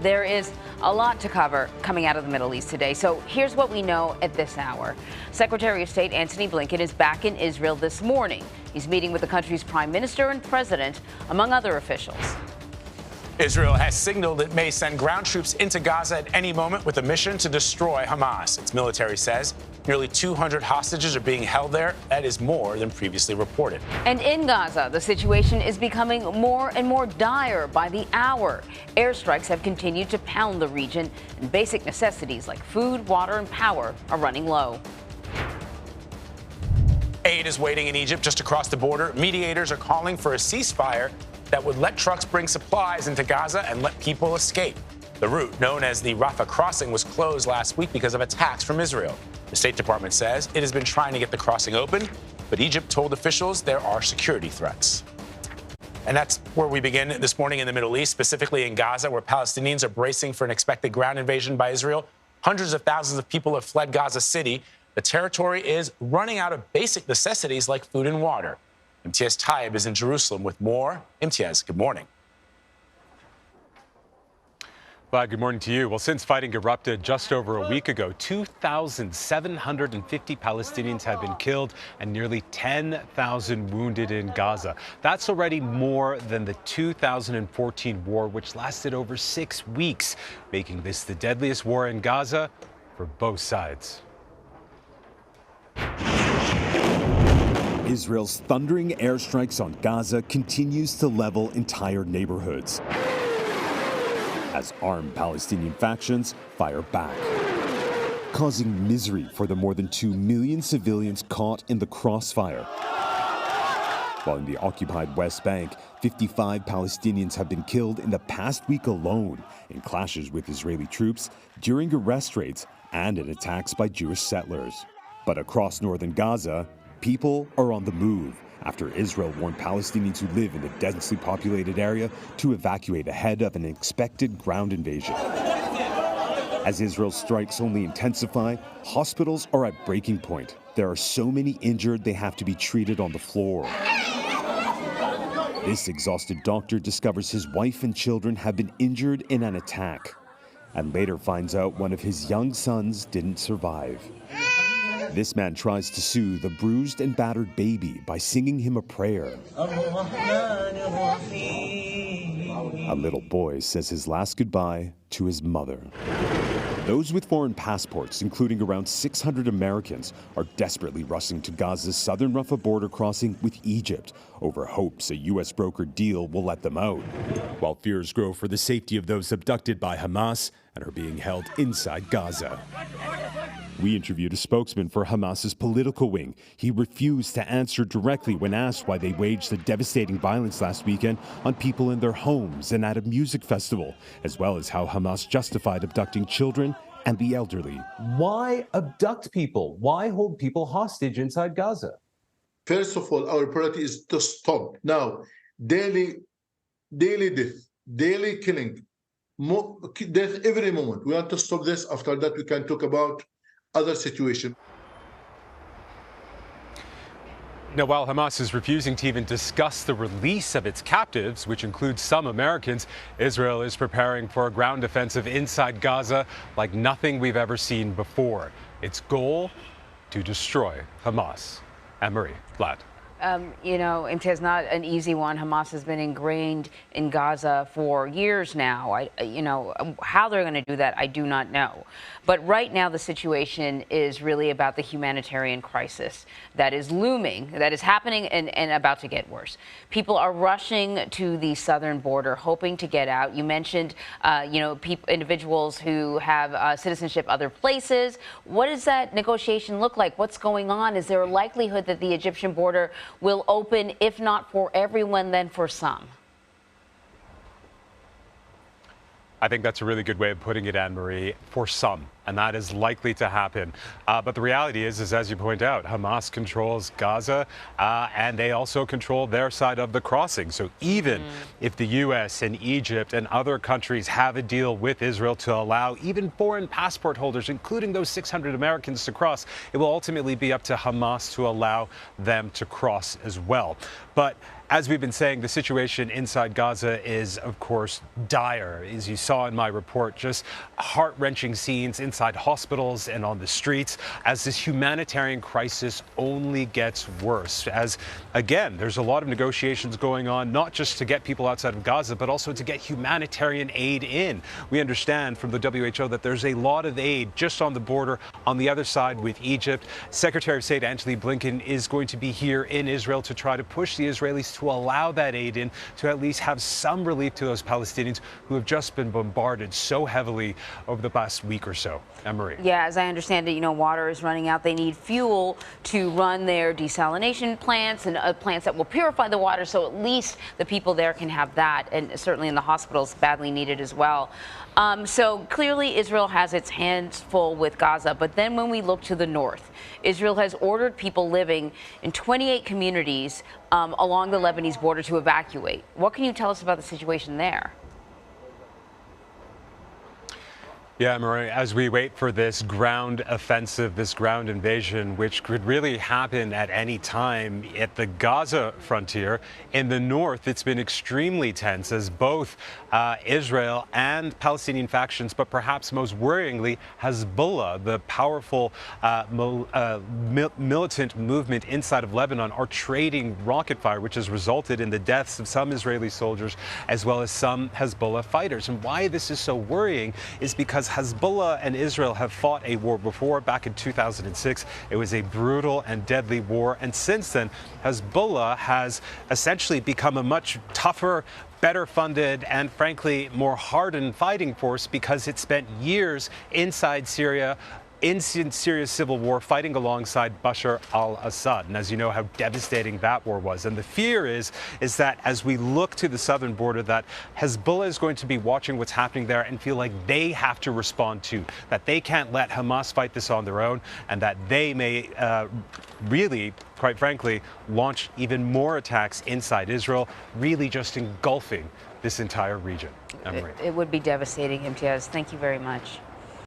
There is a lot to cover coming out of the Middle East today. So here's what we know at this hour. Secretary of State Antony Blinken is back in Israel this morning. He's meeting with the country's prime minister and president, among other officials. Israel has signaled it may send ground troops into Gaza at any moment with a mission to destroy Hamas. Its military says nearly 200 hostages are being held there. That is more than previously reported. And in Gaza, the situation is becoming more and more dire by the hour. Airstrikes have continued to pound the region, and basic necessities like food, water, and power are running low. Aid is waiting in Egypt just across the border. Mediators are calling for a ceasefire that would let trucks bring supplies into Gaza and let people escape. The route, known as the Rafah crossing, was closed last week because of attacks from Israel. The State Department says it has been trying to get the crossing open, but Egypt told officials there are security threats. And that's where we begin this morning in the Middle East, specifically in Gaza, where Palestinians are bracing for an expected ground invasion by Israel. Hundreds of thousands of people have fled Gaza City. The territory is running out of basic necessities like food and water. Imtiaz Tyab is in Jerusalem with more. Imtiaz, good morning. Well, good morning to you. Well, since fighting erupted just over a week ago, 2,750 Palestinians have been killed and nearly 10,000 wounded in Gaza. That's already more than the 2014 war, which lasted over 6 weeks, making this the deadliest war in Gaza for both sides. Israel's thundering airstrikes on Gaza continues to level entire neighborhoods as armed Palestinian factions fire back, causing misery for the more than 2 million civilians caught in the crossfire. While in the occupied West Bank, 55 Palestinians have been killed in the past week alone in clashes with Israeli troops, during arrest raids, and in attacks by Jewish settlers. But across northern Gaza, people are on the move after Israel warned Palestinians who live in the densely populated area to evacuate ahead of an expected ground invasion. As Israel's strikes only intensify, hospitals are at breaking point. There are so many injured they have to be treated on the floor. This exhausted doctor discovers his wife and children have been injured in an attack, and later finds out one of his young sons didn't survive. This man tries to soothe the bruised and battered baby by singing him a prayer. A little boy says his last goodbye to his mother. Those with foreign passports, including around 600 Americans, are desperately rushing to Gaza's southern Rafah border crossing with Egypt over hopes a U.S. brokered deal will let them out, while fears grow for the safety of those abducted by Hamas and are being held inside Gaza. We interviewed a spokesman for Hamas's political wing. He refused to answer directly when asked why they waged the devastating violence last weekend on people in their homes and at a music festival, as well as how Hamas justified abducting children and the elderly. Why abduct people? Why hold people hostage inside Gaza? First of all, our priority is to stop now daily death, daily killing, death every moment. We want to stop this. After that, we can talk about other situation. Now, while Hamas is refusing to even discuss the release of its captives, which includes some Americans, Israel is preparing for a ground offensive inside Gaza like nothing we've ever seen before. Its goal, to destroy Hamas. Anne-Marie, Vlad. Imtiaz, not an easy one. Hamas has been ingrained in Gaza for years now. How they're going to do that, I do not know. But right now, the situation is really about the humanitarian crisis that is looming, that is happening and about to get worse. People are rushing to the southern border, hoping to get out. You mentioned, individuals who have citizenship other places. What does that negotiation look like? What's going on? Is there a likelihood that the Egyptian border will open, if not for everyone, then for some? I think that's a really good way of putting it, Anne-Marie, for some. and that is likely to happen. But the reality is, as you point out, Hamas controls Gaza, and they also control their side of the crossing. So even if the U.S. and Egypt and other countries have a deal with Israel to allow even foreign passport holders, including those 600 Americans, to cross, it will ultimately be up to Hamas to allow them to cross as well. But as we've been saying, the situation inside Gaza is, of course, dire. As you saw in my report, just heart-wrenching scenes inside hospitals and on the streets as this humanitarian crisis only gets worse. As, again, there's a lot of negotiations going on, not just to get people outside of Gaza, but also to get humanitarian aid in. We understand from the WHO that there's a lot of aid just on the border on the other side with Egypt. Secretary of State Antony Blinken is going to be here in Israel to try to push the Israelis to allow that aid in, to at least have some relief to those Palestinians who have just been bombarded so heavily over the past week or so. Anne-Marie. Yeah, as I understand it, water is running out. They need fuel to run their desalination plants and plants that will purify the water, so at least the people there can have that, and certainly in the hospitals, badly needed as well. So clearly Israel has its hands full with Gaza, but then when we look to the north, Israel has ordered people living in 28 communities along the Lebanese border to evacuate. What can you tell us about the situation there? Yeah, Marie, as we wait for this ground offensive, this ground invasion, which could really happen at any time at the Gaza frontier, in the north, it's been extremely tense as both Israel and Palestinian factions, but perhaps most worryingly, Hezbollah, the powerful militant movement inside of Lebanon, are trading rocket fire, which has resulted in the deaths of some Israeli soldiers as well as some Hezbollah fighters. And why this is so worrying is because Hezbollah and Israel have fought a war before, back in 2006. It was a brutal and deadly war. And since then, Hezbollah has essentially become a much tougher, better funded, and frankly, more hardened fighting force because it spent years inside Syria, in Syria's civil war, fighting alongside Bashar al-Assad. And as you know, how devastating that war was. And the fear is that as we look to the southern border, that Hezbollah is going to be watching what's happening there and feel like they have to respond too, that they can't let Hamas fight this on their own, and that they may really, quite frankly, launch even more attacks inside Israel, really just engulfing this entire region. It would be devastating, Imtiaz. Thank you very much.